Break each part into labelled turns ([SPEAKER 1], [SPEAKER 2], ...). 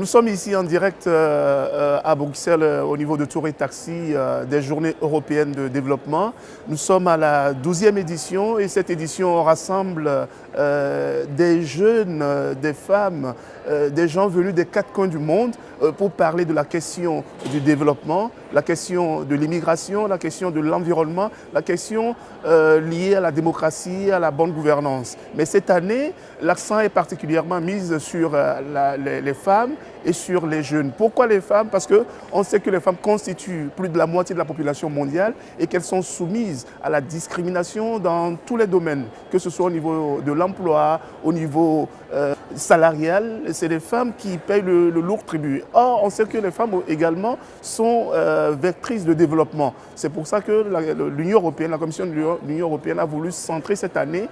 [SPEAKER 1] Nous sommes ici en direct à Bruxelles au niveau de Tour et Taxi des Journées européennes de développement. Nous sommes à la 12e édition et cette édition rassemble des jeunes, des femmes, des gens venus des quatre coins du monde pour parler de la question du développement, la question de l'immigration, la question de l'environnement, la question liée à la démocratie, à la bonne gouvernance. Mais cette année, l'accent est particulièrement mis sur les femmes et sur les jeunes. Pourquoi les femmes? Parce qu'on sait que les femmes constituent plus de la moitié de la population mondiale et qu'elles sont soumises à la discrimination dans tous les domaines, que ce soit au niveau de l'emploi, au niveau salarial. C'est les femmes qui payent le lourd tribut. Or, on sait que les femmes également sont vectrices de développement. C'est pour ça que l'Union européenne, la Commission de l'Union européenne a voulu centrer cette année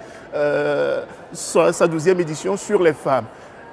[SPEAKER 1] sa 12e édition sur les femmes.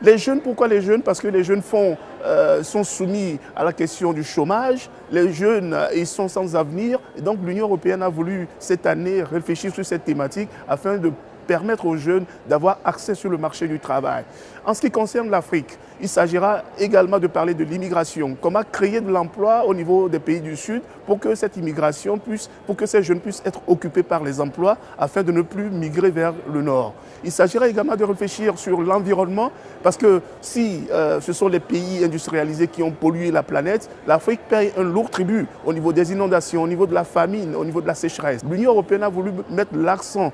[SPEAKER 1] Les jeunes, pourquoi les jeunes? Parce que les jeunes sont soumis à la question du chômage. Les jeunes, ils sont sans avenir. Et donc l'Union européenne a voulu cette année réfléchir sur cette thématique afin de permettre aux jeunes d'avoir accès sur le marché du travail. En ce qui concerne l'Afrique, il s'agira également de parler de l'immigration, comment créer de l'emploi au niveau des pays du Sud pour que cette immigration pour que ces jeunes puissent être occupés par les emplois afin de ne plus migrer vers le Nord. Il s'agira également de réfléchir sur l'environnement parce que si ce sont les pays industrialisés qui ont pollué la planète, l'Afrique paye un lourd tribut au niveau des inondations, au niveau de la famine, au niveau de la sécheresse. L'Union européenne a voulu mettre l'accent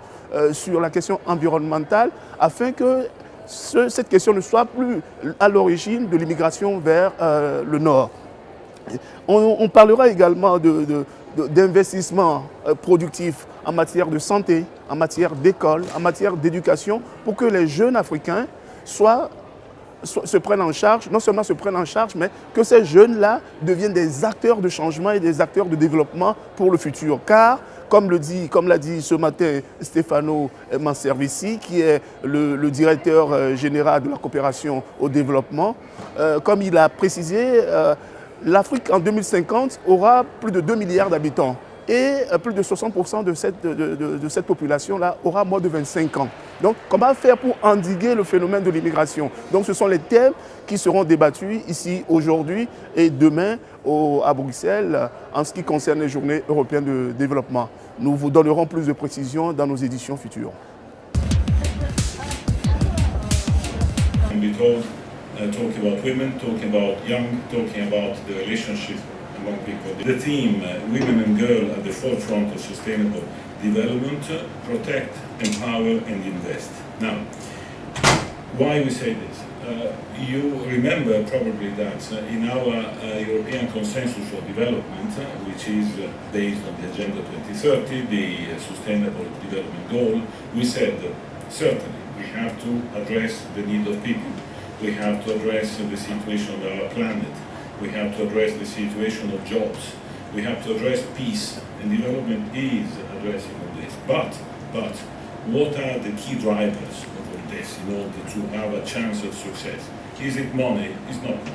[SPEAKER 1] sur la question environnementale afin que cette question ne soit plus à l'origine de l'immigration vers le Nord. On parlera également d'investissements productifs en matière de santé, en matière d'école, en matière d'éducation, pour que les jeunes Africains se prennent en charge, non seulement se prennent en charge, mais que ces jeunes-là deviennent des acteurs de changement et des acteurs de développement pour le futur. Car, comme l'a dit ce matin Stefano Manservici, qui est le directeur général de la coopération au développement, comme il a précisé, l'Afrique en 2050 aura plus de 2 milliards d'habitants et plus de 60% de cette population-là aura moins de 25 ans. Donc, comment faire pour endiguer le phénomène de l'immigration? Donc, ce sont les thèmes qui seront débattus ici aujourd'hui et demain à Bruxelles en ce qui concerne les Journées européennes de développement. Nous vous donnerons plus de précisions dans nos éditions futures.
[SPEAKER 2] Talking about women, talking about young, talking about the relationship among people. The theme, women and girls at the forefront of sustainable development, protect, empower and invest. Now, why we say this? You remember probably that in our European Consensus for Development, which is based on the Agenda 2030, the Sustainable Development Goal, we said certainly we have to address the need of people. We have to address the situation of our planet. We have to address the situation of jobs. We have to address peace, and development is addressing all this. But what are the key drivers of all this in order to have a chance of success? Is it money? It's not money.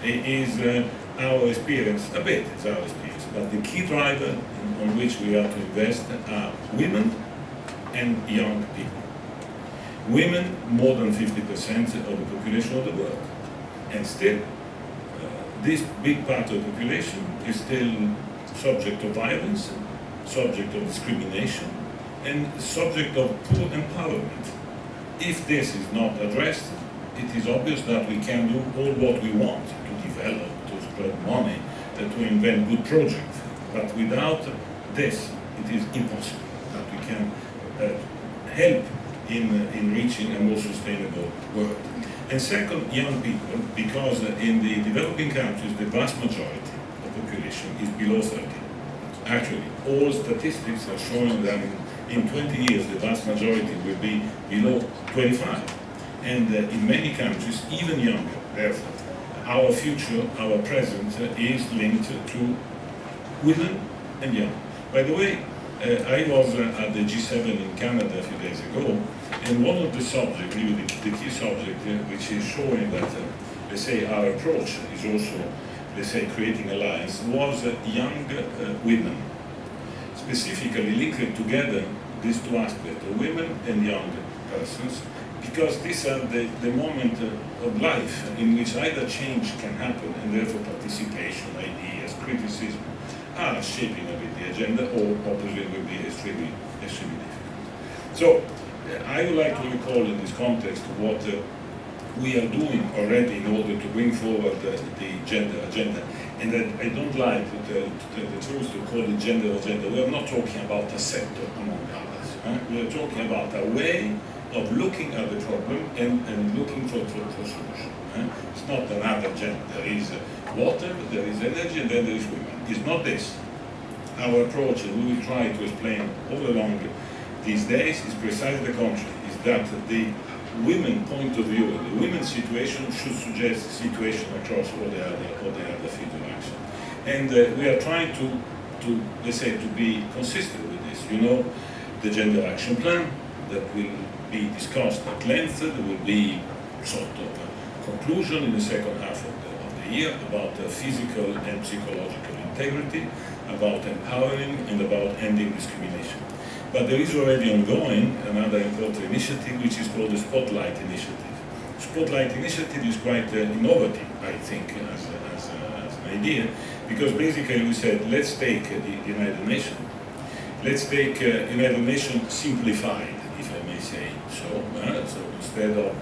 [SPEAKER 2] It is our experience, a bit it's our experience, but the key driver on which we are to invest are women and young people. Women, more than 50% of the population of the world. And still, this big part of the population is still subject to violence, subject of discrimination, and subject of poor empowerment. If this is not addressed, it is obvious that we can do all what we want to develop, to spread money, to invent good projects. But without this, it is impossible that we can help in reaching a more sustainable world. And second, young people, because in the developing countries, the vast majority of the population is below 30. Actually, all statistics are showing that in 20 years, the vast majority will be below 25. And in many countries, even younger. Therefore, our future, our present is linked to women and young. By the way, I was at the G7 in Canada a few days ago, and one of the subjects, really the key subject, which is showing that, let's say, our approach is also, let's say, creating alliance, was young women. Specifically linked together these two aspects, women and young persons, because these are the moment of life in which either change can happen and therefore participation, ideas, criticism are shaping a bit the agenda, or opposite will be extremely difficult. So I would like to recall in this context what we are doing already in order to bring forward the gender agenda. And that I don't like the truth to call it gender agenda. We are not talking about a sector among others. We are talking about a way of looking at the problem and looking for solution. It's not another gender. There is water, there is energy, and then there is women. It's not this. Our approach, and we will try to explain all along these days, is precisely the contrary. Is that the women point of view, the women's situation should suggest situation across all the other fields of action. And we are trying to let's say, to be consistent with this. You know, the gender action plan that will be discussed at length. There will be sort of a conclusion in the second half of the year about physical and psychological integrity, about empowering and about ending discrimination. But there is already ongoing another important initiative, which is called the Spotlight Initiative. Spotlight Initiative is quite innovative, I think, as an idea, because basically we said, let's take the United Nations. Let's take United Nations simplified, if I may say so. So instead of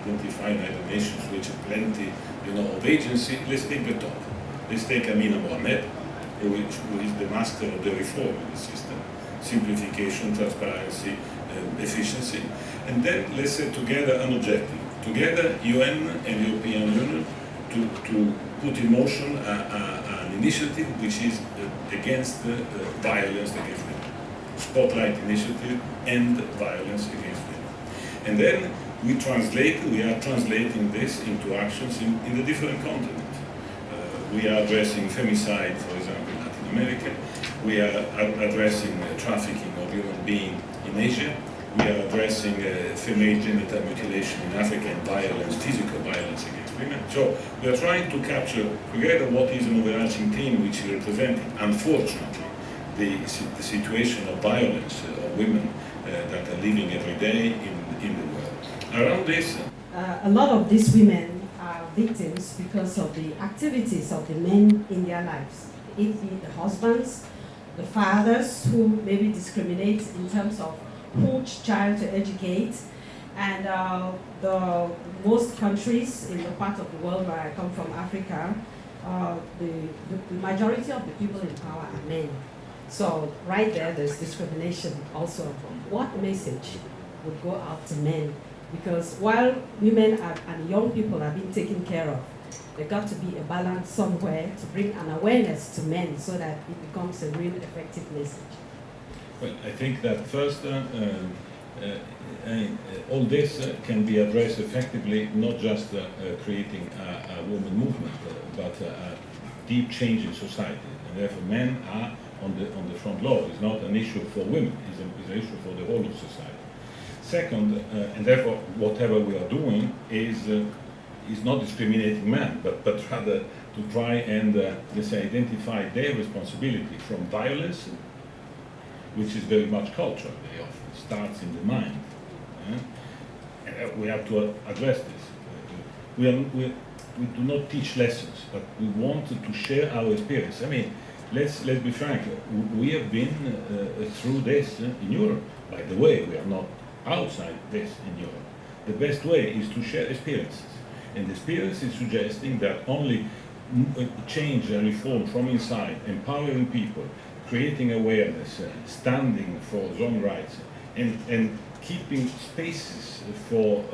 [SPEAKER 2] identifying United Nations, which have plenty, of agency, let's take the top. Let's take Amina Mohamed, who is the master of the reform in the system. Simplification, transparency, efficiency, and then let's set together an objective. Together, UN and European Union to put in motion an initiative which is against violence against women. Spotlight Initiative, End Violence Against Women. And then we are translating this into actions in the different continents. We are addressing femicide, for example, in Latin America. We are addressing trafficking of human beings in Asia. We are addressing female genital mutilation in Africa and violence, physical violence against women. So we are trying to capture together what is an overarching theme which is representing, unfortunately, the situation of violence of women that are living every day in the world. Around this,
[SPEAKER 3] a lot of these women are victims because of the activities of the men in their lives. It be the husbands, the fathers who maybe discriminate in terms of which child to educate, and the most countries in the part of the world where I come from, Africa, the majority of the people in power are men. So right there's discrimination also. What message would go out to men? Because while women and young people are being taken care of, there got to be a balance somewhere to bring an awareness to men so that it becomes a real effective message.
[SPEAKER 2] Well, I think that first, all this can be addressed effectively, not just creating a women movement, but a deep change in society. And therefore, men are on the front law. It's not an issue for women; it's an issue for the whole of society. Second, and therefore, whatever we are doing is not discriminating men, but rather to try and let's say identify their responsibility from violence, which is very much cultural. They often starts in the mind. And we have to address this. We do not teach lessons, but we want to share our experience. I mean, let's be frank. We have been through this in Europe. By the way, we are not outside this in Europe. The best way is to share experiences. And the experience is suggesting that only change and reform from inside, empowering people, creating awareness, standing for their own rights, and keeping spaces for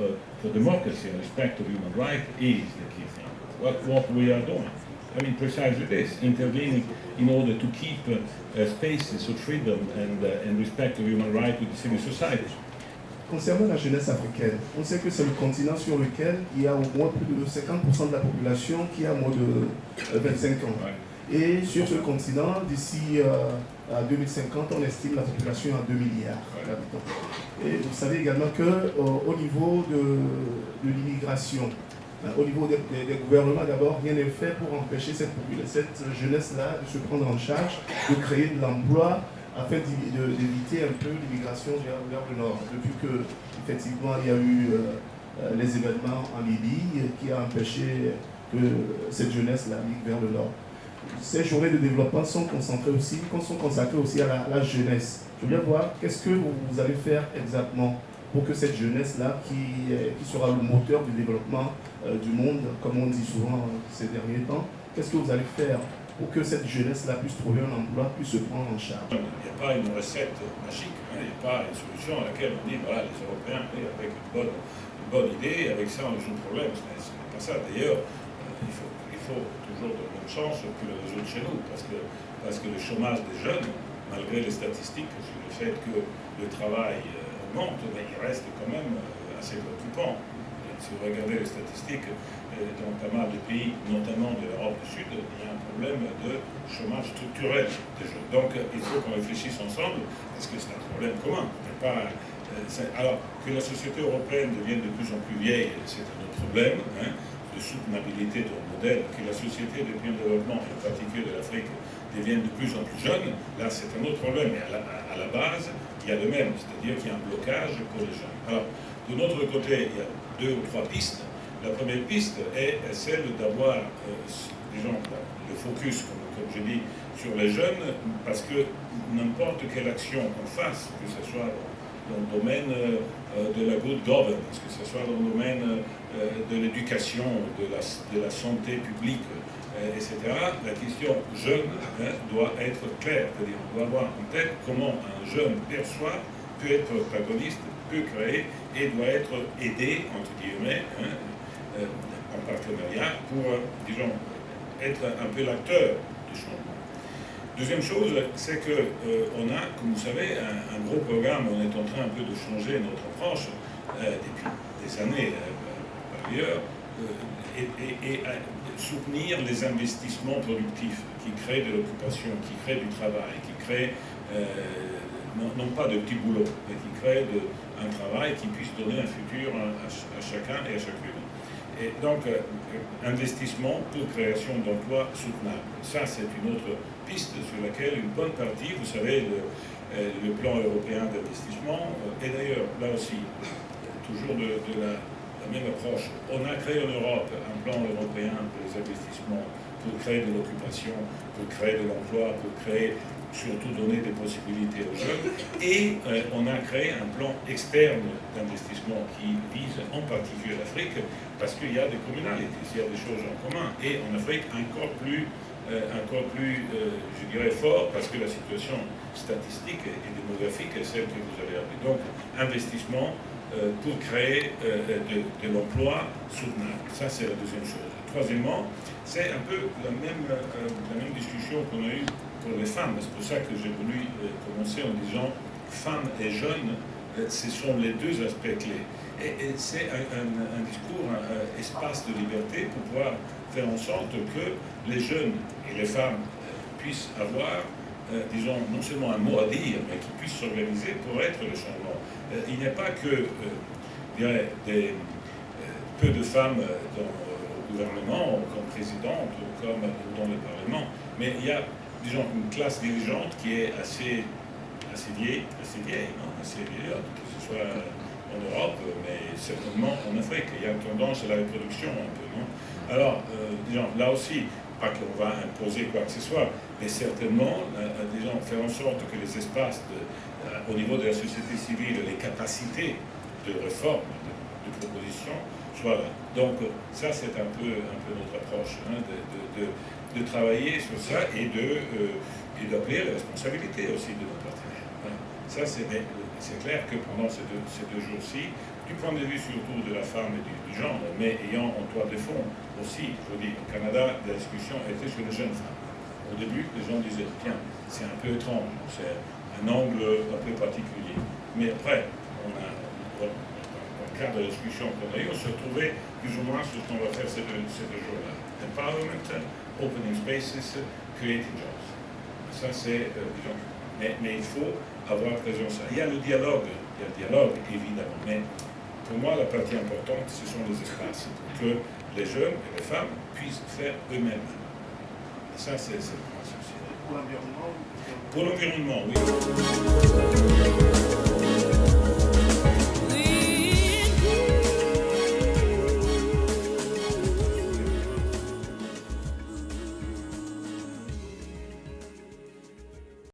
[SPEAKER 2] democracy and respect of human rights is the key thing. What we are doing. I mean, precisely this, intervening in order to keep spaces of freedom and respect of human rights with the civil society.
[SPEAKER 4] Concernant la jeunesse africaine, on sait que c'est le continent sur lequel il y a au moins plus de 50% de la population qui a moins de 25 ans. Ouais. Et sur ce continent, d'ici à 2050, on estime la population à 2 milliards d'habitants. Et vous savez également qu'au niveau de l'immigration, au niveau des gouvernements, d'abord, rien n'est fait pour empêcher cette jeunesse-là de se prendre en charge, de créer de l'emploi afin d'éviter un peu l'immigration vers le nord. Depuis que, effectivement, il y a eu les événements en Libye qui a empêché que cette jeunesse-là migre vers le nord. Ces journées de développement sont consacrées aussi à la jeunesse. Je voulais voir qu'est-ce que vous allez faire exactement pour que cette jeunesse-là, qui sera le moteur du développement du monde, comme on dit souvent ces derniers temps, qu'est-ce que vous allez faire pour que cette jeunesse-là puisse trouver un emploi, puisse se prendre en charge?
[SPEAKER 2] Il n'y a pas une recette magique, il n'y a pas une solution à laquelle on dit, voilà, les Européens, avec une bonne idée, avec ça on résout le problème. Ce n'est pas ça. D'ailleurs, il faut toujours de la même chance que le résoudre chez nous, parce que le chômage des jeunes, malgré les statistiques sur le fait que le travail monte, mais il reste quand même assez préoccupant. Si vous regardez les statistiques, dans pas mal de pays, notamment de l'Europe du Sud, il y a un problème de chômage structurel des jeunes. Donc il faut qu'on réfléchisse ensemble, parce que c'est un problème commun. Alors que la société européenne devienne de plus en plus vieille, c'est un autre problème, de soutenabilité de notre modèle, que la société des pays en développement, en particulier de l'Afrique, devienne de plus en plus jeune, là c'est un autre problème. Mais à la base, il y a le même, c'est-à-dire qu'il y a un blocage pour les jeunes. Alors, de notre côté, il y a 2 ou 3 pistes. La première piste est celle d'avoir, disons, le focus, comme je dis, sur les jeunes, parce que n'importe quelle action qu'on fasse, que ce soit dans le domaine de la good governance, que ce soit dans le domaine de l'éducation, de la santé publique, etc., la question jeune doit être claire. C'est-à-dire on doit avoir en tête comment un jeune perçoit, peut être protagoniste, peut créer et doit être aidé, entre guillemets, en partenariat pour, disons, être un peu l'acteur du changement. Deuxième chose, c'est qu'on a, comme vous savez, un gros programme. On est en train un peu de changer notre approche depuis des années par ailleurs, et soutenir les investissements productifs qui créent de l'occupation, qui créent du travail, qui créent non pas de petits boulots, mais qui créent un travail qui puisse donner un futur à chacun et à chacune. Et donc, investissement pour création d'emplois soutenables. Ça, c'est une autre piste sur laquelle une bonne partie, vous savez, le plan européen d'investissement, et d'ailleurs, là aussi, toujours de la même approche. On a créé en Europe un plan européen pour les investissements, pour créer de l'occupation, pour créer de l'emploi, pour créer, surtout donner des possibilités aux jeunes. Et on a créé un plan externe d'investissement qui vise en particulier l'Afrique, parce qu'il y a des communalités, il y a des choses en commun. Et en Afrique, encore plus, je dirais, fort, parce que la situation statistique et démographique est celle que vous avez appelée. Donc, investissement pour créer de l'emploi soutenable. Ça, c'est la deuxième chose. Troisièmement, c'est un peu la même discussion qu'on a eue pour les femmes. C'est pour ça que j'ai voulu commencer en disant femmes et jeunes, ce sont les 2 aspects clés. Et c'est un discours, un espace de liberté pour pouvoir faire en sorte que les jeunes et les femmes puissent avoir, disons, non seulement un mot à dire, mais qu'ils puissent s'organiser pour être le changement. Il n'y a pas que, je dirais, peu de femmes au gouvernement, comme présidente, ou comme dans le Parlement, mais il y a, disons, une classe dirigeante qui est assez vieille, non, assez vieillotte, que ce soit en Europe, mais certainement en Afrique. Il y a une tendance à la reproduction un peu, non? Alors, disons, là aussi, pas qu'on va imposer quoi que ce soit, mais certainement, disons, faire en sorte que les espaces au niveau de la société civile, les capacités de réforme, de proposition, soient là. Donc, ça, c'est un peu notre approche, de travailler sur ça et d'appeler la responsabilité aussi de nos partenaires. Ça, c'est clair que pendant ces deux jours-ci, du point de vue surtout de la femme et du genre, mais ayant en toile de fond aussi, je vous dis, au Canada, la discussion était sur les jeunes femmes. Au début, les gens disaient, tiens, c'est un peu étrange, c'est un angle un peu particulier. Mais après, dans le cadre de la discussion qu'on a eue, on se retrouvait plus ou moins sur ce qu'on va faire ces deux jours-là. Empowerment, opening spaces, creating jobs. Ça, c'est, disons, mais il faut avoir présence. Il y a le dialogue, évidemment, mais pour moi, la partie importante, ce sont les espaces, que les jeunes et les femmes puissent faire eux-mêmes. Ça, c'est le point essentiel.
[SPEAKER 1] l'environnement?
[SPEAKER 2] Pour l'environnement, oui.